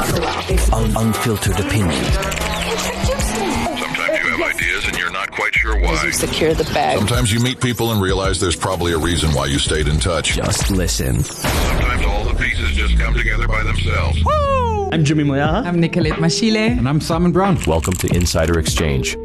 Unfiltered opinion. Sometimes you have ideas and you're not quite sure why. You secure the bag. Sometimes you meet people and realize there's probably a reason why you stayed in touch. Just listen. Sometimes all the pieces just come together by themselves. I'm Jimmy Moyaha. I'm Nicolette Mashile. And I'm Simon Brown. Welcome to Insider Exchange.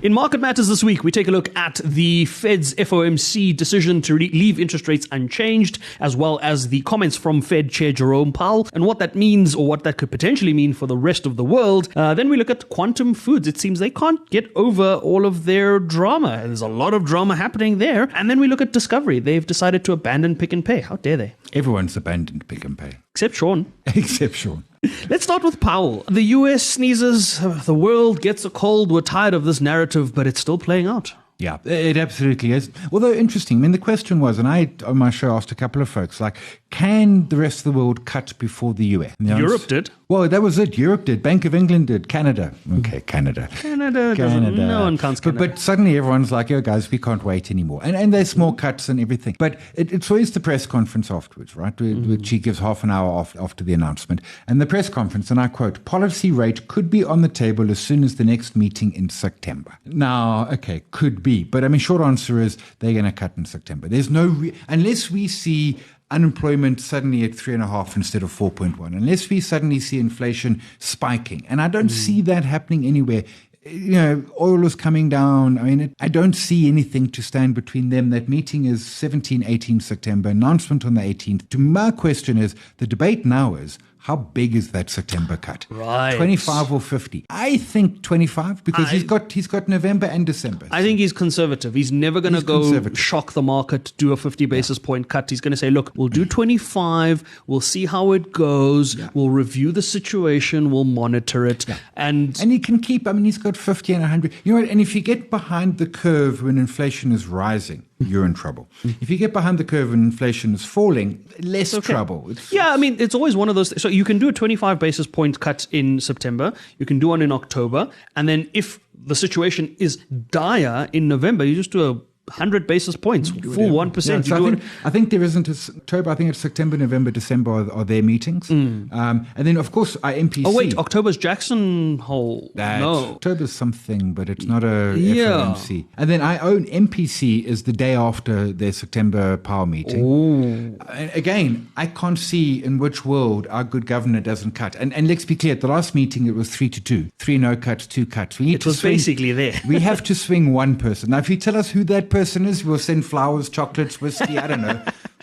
In Market Matters this week, we take a look at the Fed's FOMC decision to leave interest rates unchanged, as well as the comments from Fed Chair Jerome Powell and what that means or what that could potentially mean for the rest of the world. Then we look at Quantum Foods. It seems they can't get over all of their drama. There's a lot of drama happening there. And then we look at Discovery. They've decided to abandon Pick and Pay. How dare they? Everyone's abandoned Pick and Pay. Except Sean. Except Sean. Let's start with Powell. The US sneezes, the world gets a cold. We're tired of this narrative, but it's still playing out. Yeah, it absolutely is. Although interesting, I mean, the question was, and I on my show asked a couple of folks, like, can the rest of the world cut before the US? Europe did. Well, that was it. Europe did. Bank of England did. Canada. Okay, Canada. Canada. No one counts Canada. But suddenly everyone's like, yo, guys, we can't wait anymore. And there's small cuts and everything. But it's always the press conference afterwards, right? Which she gives half an hour after the announcement. And the press conference, and I quote, policy rate could be on the table as soon as the next meeting in September. Now, okay, could be. But I mean, short answer is they're going to cut in September. There's no, unless we see unemployment suddenly at 3.5 instead of 4.1, unless we suddenly see inflation spiking. And I don't see that happening anywhere. You know, oil is coming down. I mean, I don't see anything to stand between them. That meeting is 17, 18 September, announcement on the 18th. To my question is, the debate now is, how big is that September cut? Right. 25 or 50? I think 25 because he's got November and December. I think he's conservative. He's never going to go shock the market, do a 50 basis point cut. He's going to say, look, we'll do 25. We'll see how it goes. Yeah. We'll review the situation. We'll monitor it. Yeah. And he can keep, I mean, he's got 50 and 100. You know what? And if you get behind the curve when inflation is rising, you're in trouble. If you get behind the curve and inflation is falling, less trouble. I mean, it's always one of those. So you can do a 25 basis point cut in September. You can do one in October. And then if the situation is dire in November, you just do a 100 basis points, full 1%. Yeah, so I think there isn't October. I think it's September, November, December are their meetings. And then, of course, MPC. Oh, wait, October's Jackson Hole. No. October's something, but it's not a FOMC. And then I own MPC is the day after their September power meeting. Ooh. Again, I can't see in which world our good governor doesn't cut. And let's be clear, at the last meeting, it was 3-2. 3 no cuts, 2 cuts. It was basically there. We have to swing one person. Now, if you tell us who that person is, we'll send flowers, chocolates, whiskey, I don't know.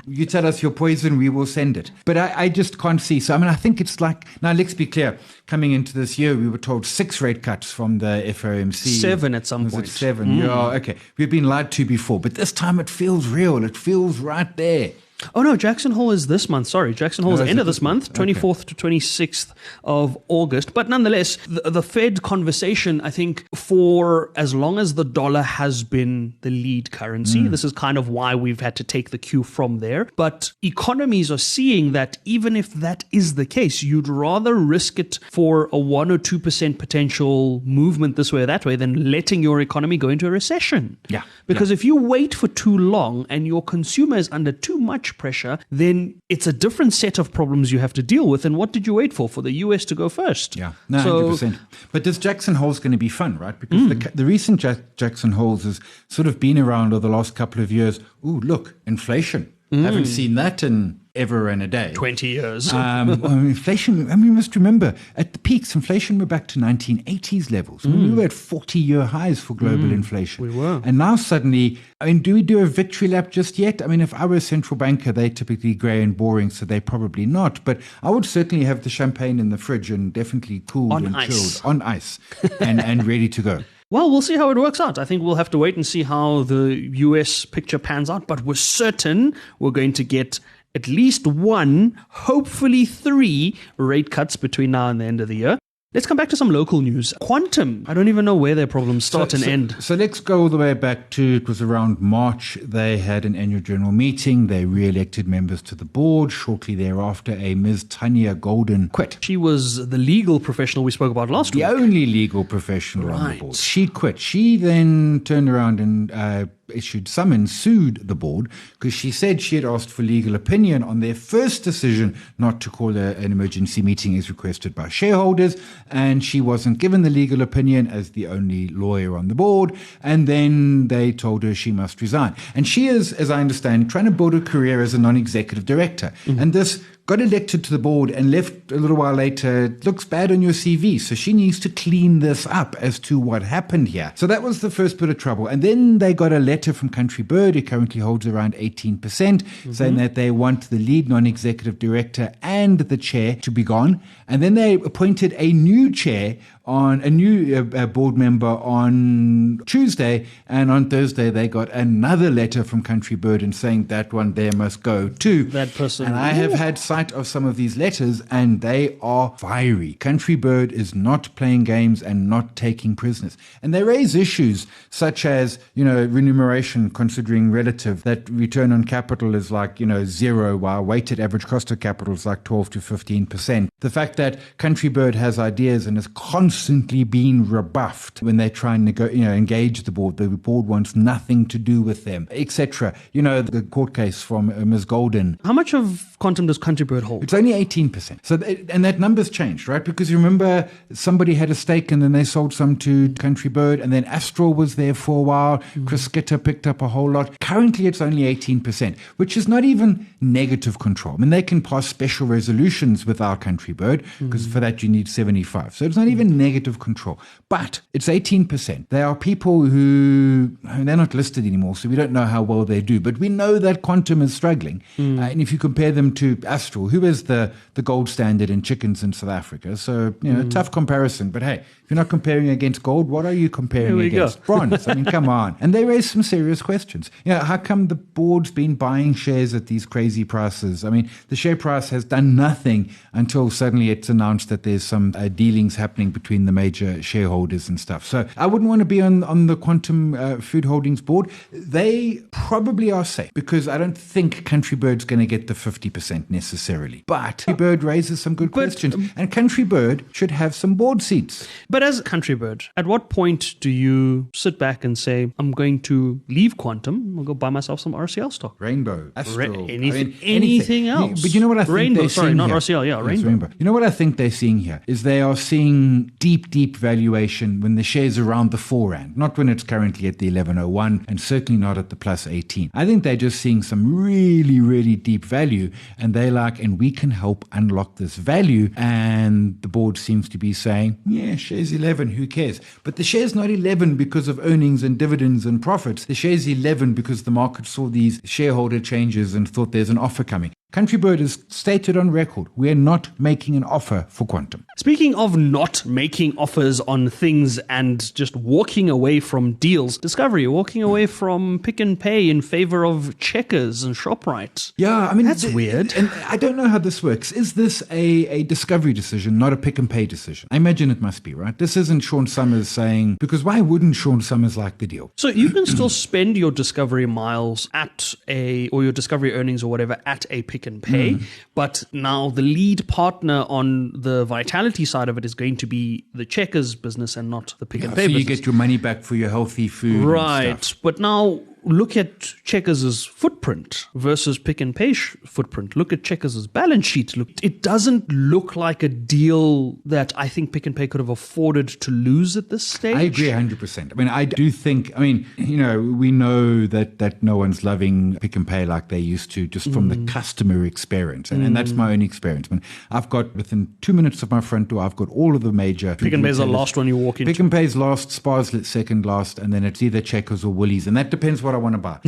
You tell us your poison, we will send it. But I just can't see. So, I mean, I think it's like, now let's be clear, coming into this year, we were told 6 rate cuts from the FOMC. 7 at some point. 7? Yeah, okay. We've been lied to before, but this time it feels real. It feels right there. Oh, no, Jackson Hole is this month. Sorry, Jackson Hole is the end of this month, 24th to 26th of August. But nonetheless, the Fed conversation, I think, for as long as the dollar has been the lead currency, this is kind of why we've had to take the cue from there. But economies are seeing that even if that is the case, you'd rather risk it for a 1 or 2% potential movement this way or that way than letting your economy go into a recession. Yeah. Because if you wait for too long and your consumer is under too much pressure, then it's a different set of problems you have to deal with. And what did you wait for? For the US to go first? Yeah, no, 100%. But this Jackson Hole's going to be fun, right? Because the recent Jackson Holes has sort of been around over the last couple of years. Ooh, look, inflation. Haven't seen that in ever and a day. 20 years. Inflation, I mean, you must remember, at the peaks, inflation were back to 1980s levels. I mean, we were at 40-year highs for global inflation. We were. And now suddenly, I mean, do we do a victory lap just yet? I mean, if I were a central banker, they're typically grey and boring, so they're probably not. But I would certainly have the champagne in the fridge and definitely cooled and chilled on ice and ready to go. Well, we'll see how it works out. I think we'll have to wait and see how the US picture pans out. But we're certain we're going to get at least 1, hopefully 3 rate cuts between now and the end of the year. Let's come back to some local news. Quantum, I don't even know where their problems start and end. So let's go all the way back to, it was around March. They had an annual general meeting. They re-elected members to the board. Shortly thereafter, a Ms. Tanya Golden quit. She was the legal professional we spoke about last week. The only legal professional on the board. She quit. She then turned around and issued summons, sued the board because she said she had asked for legal opinion on their first decision not to call an emergency meeting as requested by shareholders, and she wasn't given the legal opinion as the only lawyer on the board, and then they told her she must resign. And she is, as I understand, trying to build a career as a non-executive director. And this got elected to the board and left a little while later. It looks bad on your CV. So she needs to clean this up as to what happened here. So that was the first bit of trouble. And then they got a letter from Country Bird, who currently holds around 18%, saying that they want the lead non-executive director and the chair to be gone. And then they appointed a new chair on a new board member on Tuesday, and on Thursday they got another letter from Country Bird and saying that one there must go too. That person. And I have had sight of some of these letters, and they are fiery. Country Bird is not playing games and not taking prisoners. And they raise issues such as, remuneration considering relative, that return on capital is like, 0, while weighted average cost of capital is like 12 to 15%. The fact that Country Bird has ideas and is constantly being rebuffed when they try and engage the board. The board wants nothing to do with them, etc. The court case from Ms. Golden. How much of Quantum does Country Bird hold? It's only 18%. So, and that number's changed, right? Because you remember somebody had a stake and then they sold some to Country Bird, and then Astral was there for a while. Chris Skitter picked up a whole lot. Currently, it's only 18%, which is not even negative control. I mean, they can pass special resolutions with our Country Bird, because for that you need 75. So it's not even negative control. But it's 18%. There are people who, they're not listed anymore, so we don't know how well they do. But we know that Quantum is struggling. And if you compare them to Astral, who is the gold standard in chickens in South Africa. So, tough comparison. But hey, if you're not comparing against gold, what are you comparing against? Bronze. I mean, come on. And they raise some serious questions. How come the board's been buying shares at these crazy prices? I mean, the share price has done nothing until suddenly it's announced that there's some dealings happening between the major shareholders and stuff. So I wouldn't want to be on the Quantum Food Holdings board. They probably are safe, because I don't think Country Bird's going to get the 50% necessarily. But Country Bird raises some good questions, and Country Bird should have some board seats. But as Country Bird, at what point do you sit back and say, I'm going to leave Quantum, I'll go buy myself some RCL stock? Rainbow, Astral, anything else. But you know what I think Rainbow, they're seeing not here? RCL, Yes, Rainbow. You know what I think they're seeing here is they are seeing deep valuation when the share's around the 4 rand, not when it's currently at the 1101, and certainly not at the plus 18. I think they're just seeing some really deep value, and they're like, and we can help unlock this value. And the board seems to be saying, yeah, share's 11, who cares? But the share's not 11 because of earnings and dividends and profits. The share's 11 because the market saw these shareholder changes and thought there's an offer coming. Country Bird has stated on record, we are not making an offer for Quantum. Speaking of not making offers on things and just walking away from deals, Discovery walking away from Pick and Pay in favor of Checkers and ShopRite. Yeah, I mean, that's weird. And I don't know how this works. Is this a Discovery decision, not a Pick and Pay decision? I imagine it must be, right? This isn't Sean Summers saying, because why wouldn't Sean Summers like the deal? So you can still spend your Discovery miles or your Discovery earnings or whatever at a Pick and Pay, but now the lead partner on the Vitality side of it is going to be the Checkers business and not the Pick and Pay business. So you get your money back for your healthy food, right? And stuff. But now look at Checkers' footprint versus Pick and Pay footprint. Look at Checkers' balance sheet. Look, it doesn't look like a deal that I think Pick and Pay could have afforded to lose at this stage. I agree 100%. I mean, I do think, we know that no one's loving Pick and Pay like they used to, just from the customer experience. And that's my own experience. I mean, I've got, within 2 minutes of my front door, I've got all of the major Pick and Pay's the last one you walk into. Pick and Pay's last, Spar's second last, and then it's either Checkers or Woolies, and that depends what I want to buy.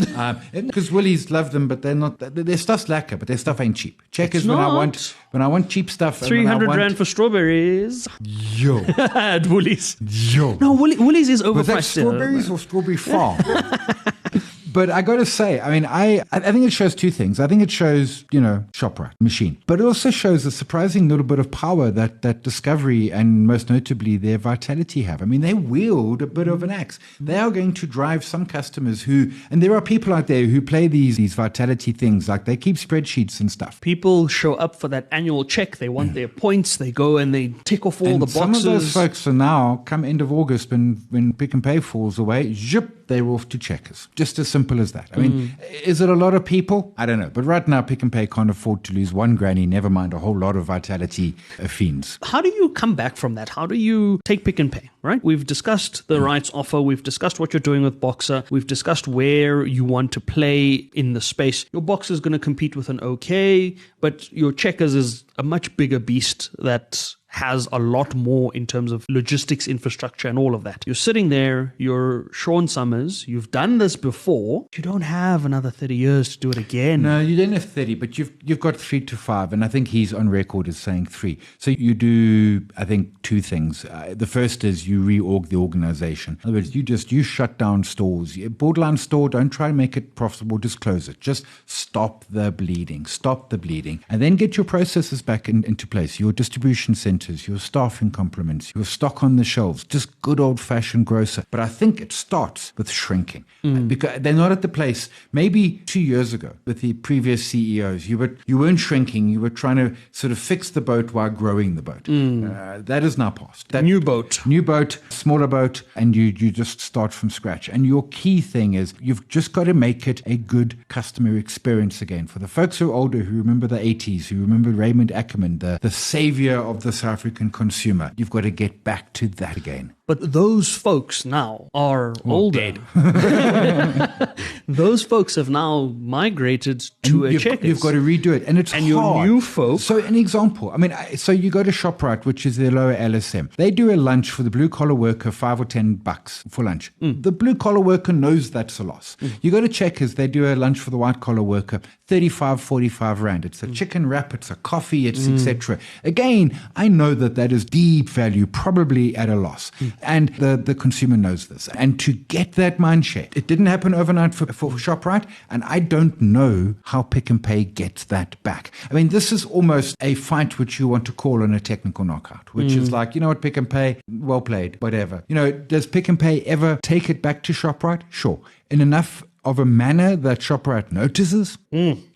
Because Woolies love them, but they're not. Their stuff's lacquer, but their stuff ain't cheap. Checkers, when I want cheap stuff, 300 rand for strawberries. Yo, at Woolies. Yo. No, Woolies is overpriced. Was that strawberries or Strawberry Farm? But I got to say, I think it shows two things. I think it shows, ShopRite, machine. But it also shows a surprising little bit of power that Discovery and most notably their Vitality have. They wield a bit of an axe. They are going to drive some customers and there are people out there who play these Vitality things, like they keep spreadsheets and stuff. People show up for that annual check. They want their points. They go and they tick off all the boxes. Some of those folks are now, come end of August, when Pick and Pay falls away, zip, they're off to Checkers. Just as simple as that. I mean, is it a lot of people? I don't know. But right now, Pick n Pay can't afford to lose one granny, never mind a whole lot of Vitality fiends. How do you come back from that? How do you take Pick n Pay, right? We've discussed the rights offer. We've discussed what you're doing with Boxer. We've discussed where you want to play in the space. Your Boxer is going to compete with an OK, but your Checkers is a much bigger beast that has a lot more in terms of logistics, infrastructure, and all of that. You're sitting there, you're Sean Summers, you've done this before. You don't have another 30 years to do it again. No, you don't have 30, but you've got 3 to 5, and I think he's on record as saying 3. So you do, I think, 2 things. The first is you reorg the organization. In other words, you shut down stores. A borderline store, don't try and make it profitable, just close it. Just stop the bleeding, and then get your processes back into place, your distribution centers, your staffing complements, your stock on the shelves, just good old-fashioned grocer. But I think it starts with shrinking because they're not at the place. Maybe 2 years ago with the previous CEOs, you weren't shrinking. You were trying to sort of fix the boat while growing the boat. That is now past. That new boat, smaller boat, and you just start from scratch. And your key thing is you've just got to make it a good customer experience again. For the folks who are older, who remember the 80s, who remember Raymond Ackerman, the savior of the South African consumer, you've got to get back to that again. But those folks now are older. Those folks have now migrated to a Checkers. You've got to redo it. And it's hard. Your new folk. So an example, I mean, so you go to ShopRite, which is their lower LSM. They do a lunch for the blue-collar worker, $5 or $10 for lunch. The blue-collar worker knows that's a loss. You go to Checkers, they do a lunch for the white-collar worker, 35, 45 Rand. It's a chicken wrap, it's a coffee, it's etc. Again, I know that is deep value, probably at a loss. And the consumer knows this. And to get that mind share, it didn't happen overnight for ShopRite, and I don't know how Pick n Pay gets that back. I mean, this is almost a fight which you want to call on a technical knockout, which is like, you know what, Pick n Pay, well played, whatever. You know, does Pick n Pay ever take it back to ShopRite? Sure. In enough of a manner that ShopRite notices?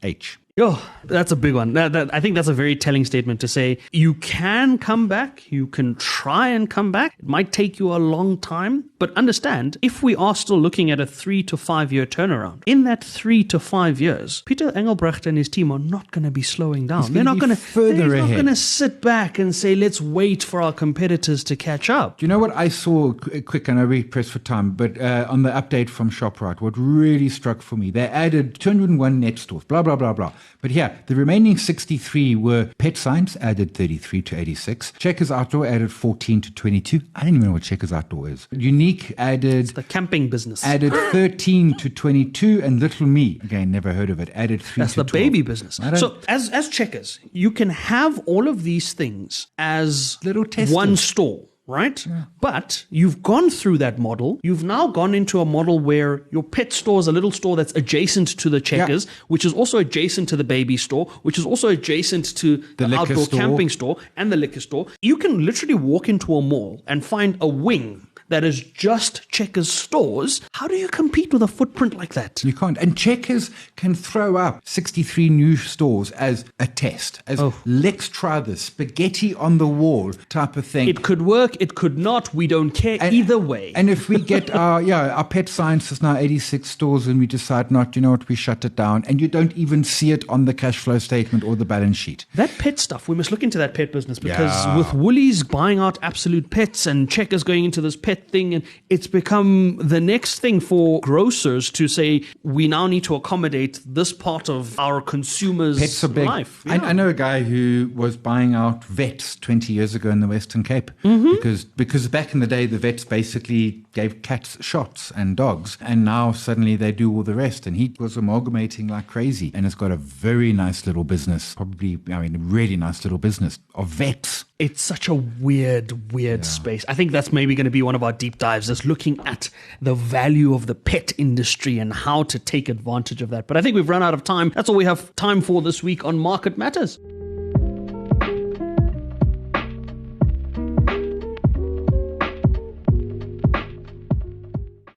H. Oh, that's a big one. I think that's a very telling statement to say you can come back, you can try and come back. It might take you a long time, but understand, if we are still looking at a 3 to 5 year turnaround, in that 3 to 5 years, Peter Engelbrecht and his team are not going to be slowing down. They're not going to sit back and say, let's wait for our competitors to catch up. Do you know what I saw quick, and I read press for time, but on the update from ShopRite, what really struck for me, they added 201 net stores, blah, blah, blah, blah. But yeah, the remaining 63 were Pet Science, added 33 to 86. Checkers Outdoor added 14 to 22. I don't even know what Checkers Outdoor is. Unique added... It's the camping business. Added 13 to 22. And Little Me, again, never heard of it, added 3 That's to 12. That's the baby business. So as Checkers, you can have all of these things as little testers. One store. Right? Yeah. But you've gone through that model. You've now gone into a model where your pet store is a little store that's adjacent to the Checkers, which is also adjacent to the baby store, which is also adjacent to the outdoor store, camping store, and the liquor store. You can literally walk into a mall and find a wing that is just Checkers stores. How do you compete with a footprint like that? You can't. And Checkers can throw up 63 new stores as a test, as let's try this, spaghetti on the wall type of thing. It could work, it could not, we don't care either way. And if we get our Pet Science is now 86 stores and we decide not, you know what, we shut it down, and you don't even see it on the cash flow statement or the balance sheet. That pet stuff, we must look into that pet business, because with Woolies buying out Absolute Pets and Checkers going into this pet thing, and it's become the next thing for grocers to say, we now need to accommodate this part of our consumers' Pets are big. life. Yeah. I know a guy who was buying out vets 20 years ago in the Western Cape, because back in the day the vets basically gave cats shots and dogs, and now suddenly they do all the rest, and he was amalgamating like crazy, and has got a very nice little business, a really nice little business of vets. It's such a weird space. I think that's maybe going to be one of our deep dives, is looking at the value of the pet industry and how to take advantage of that. But I think we've run out of time. That's all we have time for this week on Market Matters.